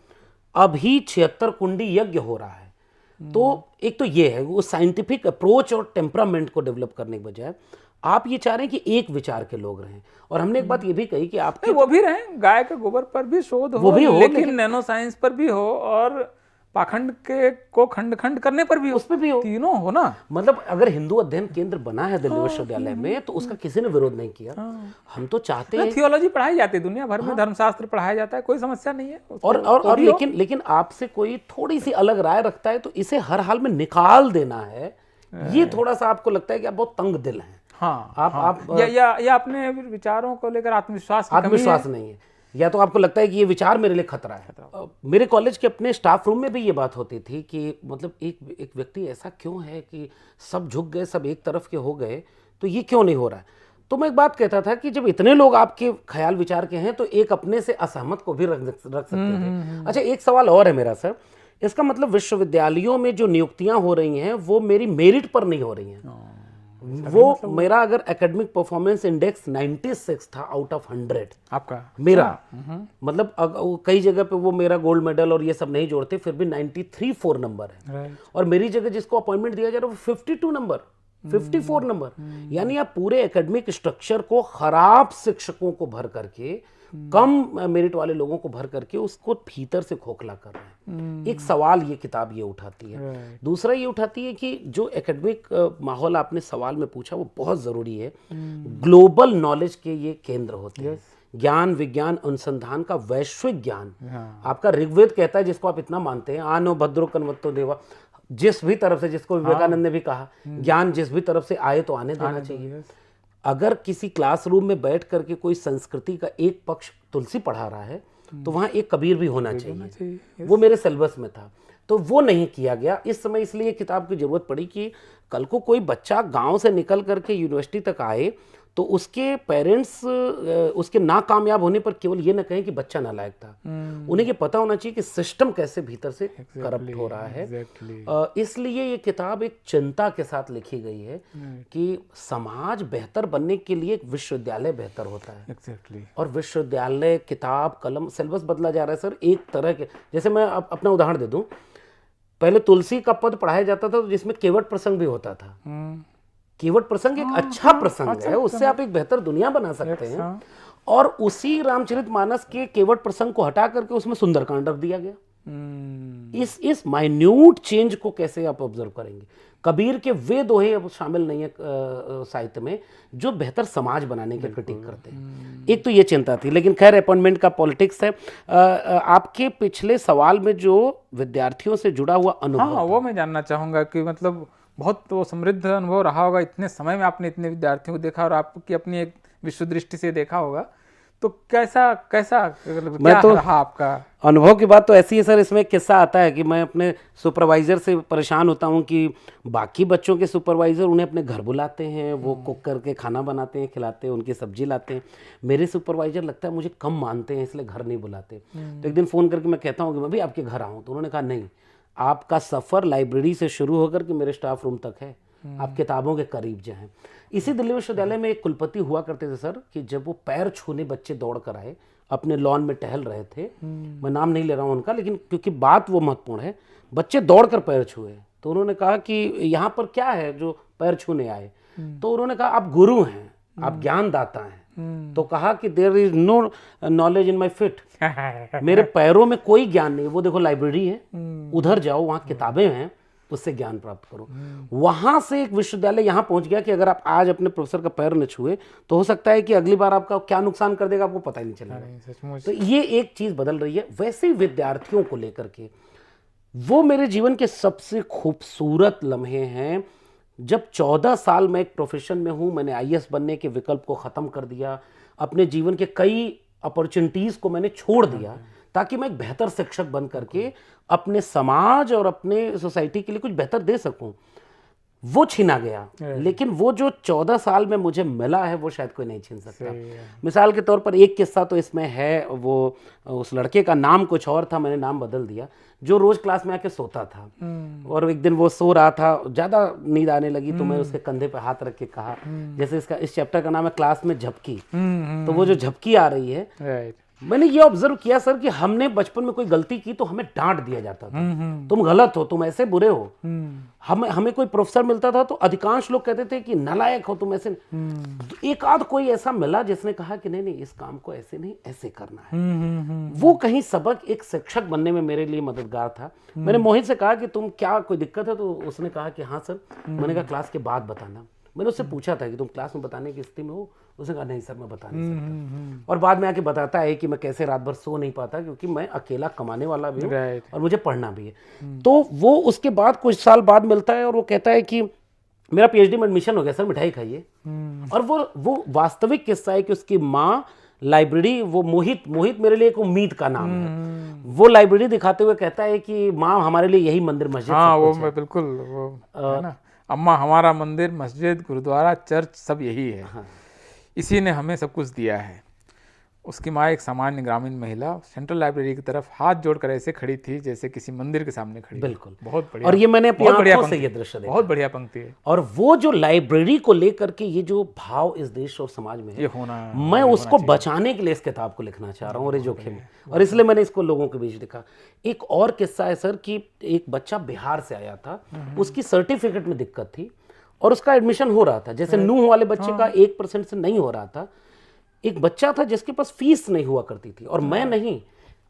अभी 76 कुंडी यज्ञ हो रहा है। तो एक तो ये है, वो साइंटिफिक अप्रोच और टेम्परामेंट को डेवलप करने के बजाय आप ये चाह रहे हैं कि एक विचार के लोग रहें। और हमने एक बात ये भी कही कि आपके वो भी रहें, गाय के गोबर पर भी शोध हो, लेकिन नैनो साइंस पर भी हो, और पाखंड के को खंड खंड करने पर भी, उसमें भी हो, तीनों हो ना। मतलब अगर हिंदू अध्ययन केंद्र बना है दिल्ली विश्वविद्यालय में, तो उसका किसी ने विरोध नहीं किया। हम तो चाहते हैं, थियोलॉजी पढ़ाई जाती है दुनिया भर में, धर्मशास्त्र पढ़ाया जाता है, कोई समस्या नहीं है। और लेकिन आपसे कोई थोड़ी सी अलग राय रखता है तो इसे हर हाल में निकाल देना है, ये थोड़ा सा आपको लगता है कि आप बहुत तंग दिल हैं। आप या अपने विचारों को लेकर आत्मविश्वास नहीं है, या तो आपको लगता है कि ये विचार मेरे लिए खतरा है। मेरे कॉलेज के अपने स्टाफ रूम में भी ये बात होती थी कि मतलब एक व्यक्ति ऐसा क्यों है कि सब झुक गए, सब एक तरफ के हो गए, तो ये क्यों नहीं हो रहा है। तो मैं एक बात कहता था कि जब इतने लोग आपके ख्याल विचार के हैं, तो एक अपने से असहमत को भी रख सकते थे। अच्छा, एक सवाल और है मेरा सर, इसका मतलब विश्वविद्यालयों में जो नियुक्तियां हो रही हैं वो मेरी मेरिट पर नहीं हो रही हैं। वो मेरा अगर एकेडमिक परफॉर्मेंस इंडेक्स 96 था आउट ऑफ 100, आपका मेरा मतलब कई जगह पे वो मेरा गोल्ड मेडल और ये सब नहीं जोड़ते, फिर भी 93-4 नंबर है। और मेरी जगह जिसको अपॉइंटमेंट दिया जा रहा है वो 52 नंबर, 54 नंबर। यानी आप पूरे एकेडमिक स्ट्रक्चर को खराब शिक्षकों को भर करके, कम मेरिट वाले लोगों को भर करके उसको भीतर से खोखला कर रहे हैं। एक सवाल ये किताब ये उठाती है। दूसरा ये उठाती है कि जो एकेडमिक माहौल आपने सवाल में पूछा वो बहुत जरूरी है। ग्लोबल नॉलेज के ये केंद्र होते हैं, ज्ञान विज्ञान अनुसंधान का वैश्विक ज्ञान। आपका ऋग्वेद कहता है, जिसको आप इतना मानते हैं, आनो भद्रो कन्वत्तो देवा, जिस भी तरफ से, जिसको विवेकानंद ने भी कहा, ज्ञान जिस भी तरफ से आए तो आने देना चाहिए। अगर किसी क्लासरूम में बैठ करके कोई संस्कृति का एक पक्ष तुलसी पढ़ा रहा है, तो वहां एक कबीर भी होना चाहिए। वो मेरे सिलेबस में था। तो वो नहीं किया गया इस समय। इसलिए किताब की जरूरत पड़ी कि कल को कोई बच्चा गांव से निकल करके यूनिवर्सिटी तक आए तो उसके पेरेंट्स उसके नाकामयाब होने पर केवल ये ना कहें कि बच्चा नालायक था। उन्हें ये पता होना चाहिए कि सिस्टम कैसे भीतर से करप्ट हो रहा है। इसलिए ये किताब एक चिंता के साथ लिखी गई है कि समाज बेहतर बनने के लिए एक विश्वविद्यालय बेहतर होता है। और विश्वविद्यालय, किताब, कलम, सिलेबस बदला जा रहा है सर। एक तरह के, जैसे मैं अपना उदाहरण दे दूं, पहले तुलसी का पद पढ़ाया जाता था जिसमें केवट प्रसंग भी होता था। केवट प्रसंग एक अच्छा प्रसंग है, उससे आप एक बेहतर दुनिया बना सकते हैं। और उसी रामचरितमानस के केवट प्रसंग को हटा करके उसमें सुंदरकांड रख दिया गया। इस माइन्यूट चेंज को कैसे आप ऑब्जर्व करेंगे? कबीर के वे दोहे अब शामिल नहीं है साहित्य में जो बेहतर समाज बनाने के क्रिटिक करते हैं। एक तो ये चिंता थी, लेकिन खैर अपॉइंटमेंट का पॉलिटिक्स है। आपके पिछले सवाल में जो विद्यार्थियों से जुड़ा हुआ अनुभव, हाँ, वो मैं जानना चाहूंगा कि मतलब बहुत तो समृद्ध अनुभव रहा होगा। इतने समय में आपने इतने विद्यार्थियों को देखा और आपकी अपनी एक विश्व दृष्टि से देखा होगा, तो कैसा क्या तो रहा आपका अनुभव? की बात तो ऐसी है सर, इसमें एक किस्सा आता है कि मैं अपने सुपरवाइजर से परेशान होता हूं कि बाकी बच्चों के सुपरवाइजर उन्हें अपने घर बुलाते हैं, वो कुक करके खाना बनाते हैं, खिलाते हैं, उनकी सब्जी लाते हैं। मेरे सुपरवाइजर लगता है मुझे कम मानते हैं, इसलिए घर नहीं बुलाते। तो एक दिन फ़ोन करके मैं कहता हूँ कि मैं भी आपके घर आऊँ, तो उन्होंने कहा नहीं, आपका सफ़र लाइब्रेरी से शुरू होकर के मेरे स्टाफ रूम तक है, आप किताबों के करीब जाएं। इसी दिल्ली विश्वविद्यालय में एक कुलपति हुआ करते थे सर कि जब वो पैर छूने बच्चे दौड़ कर आए, अपने लॉन में टहल रहे थे, मैं नाम नहीं ले रहा हूँ उनका, लेकिन क्योंकि बात वो महत्वपूर्ण है, बच्चे दौड़ कर पैर छुए तो उन्होंने कहा कि यहाँ पर क्या है जो पैर छूने आए? तो उन्होंने कहा आप गुरु हैं, आप ज्ञानदाता हैं। तो कहा कि there is no knowledge in my feet, मेरे पैरों में कोई ज्ञान नहीं। वो देखो लाइब्रेरी है, उधर जाओ, वहाँ किताबें हैं, उससे ज्ञान प्राप्त करो। वहां से एक विश्वविद्यालय यहां पहुंच गया कि अगर आप आज अपने प्रोफेसर का पैर न छुए तो हो सकता है कि अगली बार आपका क्या नुकसान कर देगा आपको पता ही नहीं चलेगा। तो ये एक चीज बदल रही है। वैसे ही विद्यार्थियों को लेकर के वो मेरे जीवन के सबसे खूबसूरत लम्हे हैं जब 14 साल मैं एक प्रोफेशन में हूं, मैंने आईएएस बनने के विकल्प को खत्म कर दिया, अपने जीवन के कई अपॉर्चुनिटीज को मैंने छोड़ दिया ताकि मैं एक बेहतर शिक्षक बन करके अपने समाज और अपने सोसाइटी के लिए कुछ बेहतर दे सकूं। वो छीना गया, लेकिन वो जो 14 साल में मुझे मिला है वो शायद कोई नहीं छीन सकता। मिसाल के तौर पर एक किस्सा तो इसमें है, वो उस लड़के का नाम कुछ और था, मैंने नाम बदल दिया, जो रोज क्लास में आके सोता था। और एक दिन वो सो रहा था, ज्यादा नींद आने लगी तो मैं उसके कंधे पे हाथ रख के कहा, जैसे इस चैप्टर का नाम है क्लास में झपकी, तो वो जो झपकी आ रही है, मैंने ये ऑब्जर्व किया सर कि हमने बचपन में कोई गलती की तो हमें डांट दिया जाता था, तुम गलत हो, तुम ऐसे बुरे हो। हमें कोई प्रोफेसर मिलता था तो अधिकांश लोग कहते थे कि नालायक हो तुम, ऐसे। एक आध कोई ऐसा मिला जिसने कहा कि नहीं नहीं, इस काम को ऐसे नहीं, ऐसे करना है। वो कहीं सबक एक शिक्षक बनने में मेरे लिए मददगार था। मैंने मोहित से कहा कि तुम क्या कोई दिक्कत है, तो उसने कहा कि हाँ सर। मैंने कहा क्लास के बाद बताना। मैंने उससे पूछा था कि तुम क्लास में बताने की स्थिति में हो? उसने कहा नहीं सर, मैं बता नहीं सकता। और बाद में आके बताता है कि मैं कैसे रात भर सो नहीं पाता क्योंकि मैं अकेला कमाने वाला भी हूँ और मुझे पढ़ना भी है। तो वो उसके बाद कुछ साल बाद मिलता है और वो कहता है कि मेरा पीएचडी में एडमिशन हो गया सर, मिठाई खाइए। और वो वास्तविक किस्सा है कि उसकी माँ लाइब्रेरी, वो मोहित मेरे लिए एक उम्मीद का नाम है, वो लाइब्रेरी दिखाते हुए कहता है कि माँ हमारे लिए यही मंदिर मस्जिद। हाँ, वो मैं बिल्कुल, वो है ना, अम्मा हमारा मंदिर मस्जिद गुरुद्वारा चर्च सब यही है। हाँ। इसी ने हमें सब कुछ दिया है। उसकी माँ एक सामान्य ग्रामीण महिला सेंट्रल लाइब्रेरी की तरफ हाथ जोड़कर ऐसे खड़ी थी जैसे किसी मंदिर के सामने खड़ी। बिल्कुल, बहुत बढ़िया। और ये मैंने अपनी आंखों से ये दृश्य देखा। बहुत बढ़िया पंक्ति है। और वो जो लाइब्रेरी को लेकर के ये जो भाव इस देश और समाज में है, मैं उसको बचाने के लिए इस किताब को लिखना चाह रहा हूँ और ये जोखिम है, और इसलिए मैंने इसको लोगों के बीच लिखा। एक और किस्सा है सर कि एक बच्चा बिहार से आया था, उसकी सर्टिफिकेट में दिक्कत थी और उसका एडमिशन हो रहा था, जैसे नूह वाले बच्चे का 1% से नहीं हो रहा था। एक बच्चा था जिसके पास फीस नहीं हुआ करती थी, और मैं नहीं,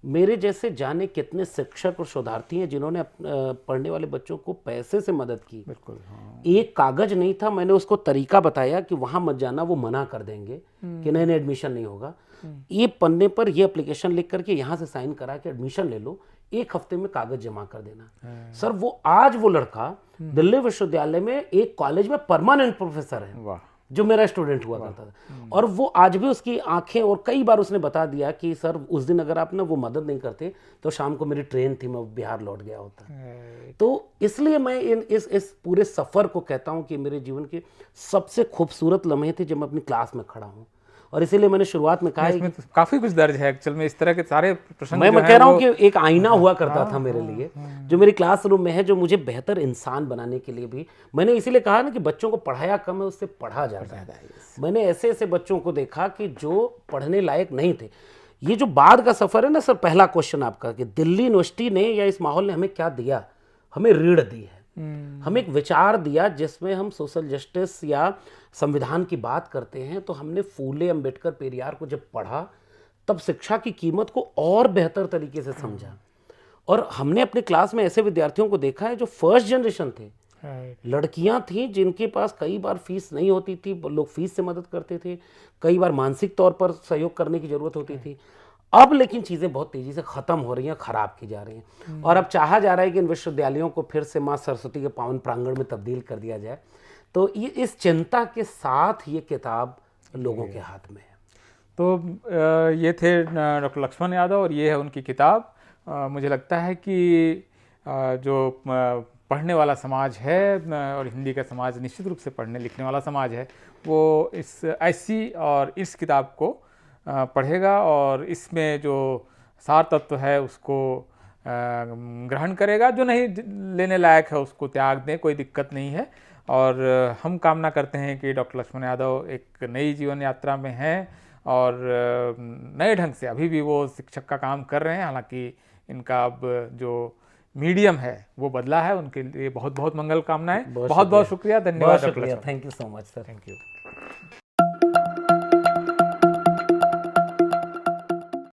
मेरे जैसे जाने कितने शिक्षक और शोधार्थी हैं जिन्होंने पढ़ने वाले बच्चों को पैसे से मदद की। बिल्कुल, हाँ। एक कागज नहीं था, मैंने उसको तरीका बताया कि वहां मत जाना, वो मना कर देंगे कि नहीं एडमिशन नहीं होगा। ये पन्ने पर ये एप्लीकेशन लिख करके यहाँ से साइन करा के एडमिशन ले लो, 1 हफ्ते में कागज जमा कर देना। सर वो आज वो लड़का दिल्ली विश्वविद्यालय में एक कॉलेज में परमानेंट प्रोफेसर है। जो मेरा स्टूडेंट हुआ करता था। और वो आज भी उसकी आंखें, और कई बार उसने बता दिया कि सर उस दिन अगर आप ना वो मदद नहीं करते तो शाम को मेरी ट्रेन थी, मैं बिहार लौट गया होता। तो इसलिए मैं इस पूरे सफ़र को कहता हूँ कि मेरे जीवन के सबसे खूबसूरत लम्हे थे जब मैं अपनी क्लास में खड़ा हूँ। और इसीलिए मैंने शुरुआत में कहा है इसमें तो काफी कुछ दर्ज है एक्चुअल में, इस तरह के सारे प्रसंग मैं जो कह हैं रहा हूँ वो कि एक आईना हुआ करता था मेरे लिए, जो मेरी क्लासरूम में है, जो मुझे बेहतर इंसान बनाने के लिए भी। मैंने इसीलिए कहा ना कि बच्चों को पढ़ाया कम है, उससे पढ़ा ज़्यादा है। मैंने ऐसे ऐसे बच्चों को देखा कि जो पढ़ने लायक नहीं थे। ये जो बाद का सफ़र है ना सर, पहला क्वेश्चन आपका कि दिल्ली यूनिवर्सिटी ने या इस माहौल ने हमें क्या दिया, हमें रीढ़ दी है, हमें एक विचार दिया जिसमें हम सोशल जस्टिस या संविधान की बात करते हैं। तो हमने फूले, अंबेडकर, पेरियार को जब पढ़ा तब शिक्षा की कीमत को और बेहतर तरीके से समझा। और हमने अपने क्लास में ऐसे विद्यार्थियों को देखा है जो फर्स्ट जनरेशन थे, लड़कियां थीं जिनके पास कई बार फीस नहीं होती थी, लोग फीस से मदद करते थे, कई बार मानसिक तौर पर सहयोग करने की जरूरत होती थी। अब लेकिन चीज़ें बहुत तेज़ी से ख़त्म हो रही हैं, ख़राब की जा रही हैं। और अब चाहा जा रहा है कि इन विश्वविद्यालयों को फिर से माँ सरस्वती के पावन प्रांगण में तब्दील कर दिया जाए। तो ये इस चिंता के साथ ये किताब लोगों के हाथ में है। तो ये थे डॉक्टर लक्ष्मण यादव और ये है उनकी किताब। मुझे लगता है कि जो पढ़ने वाला समाज है और हिंदी का समाज निश्चित रूप से पढ़ने लिखने वाला समाज है, वो इस ऐसी और इस किताब को पढ़ेगा और इसमें जो सार तत्व है उसको ग्रहण करेगा। जो नहीं लेने लायक है उसको त्याग दें, कोई दिक्कत नहीं है। और हम कामना करते हैं कि डॉक्टर लक्ष्मण यादव एक नई जीवन यात्रा में हैं और नए ढंग से अभी भी वो शिक्षक का काम कर रहे हैं। हालांकि इनका अब जो मीडियम है वो बदला है। उनके लिए बहुत बहुत मंगल कामनाएं। बहुत बहुत शुक्रिया, धन्यवाद doctor Lakshman. Thank you so much sir. Thank you.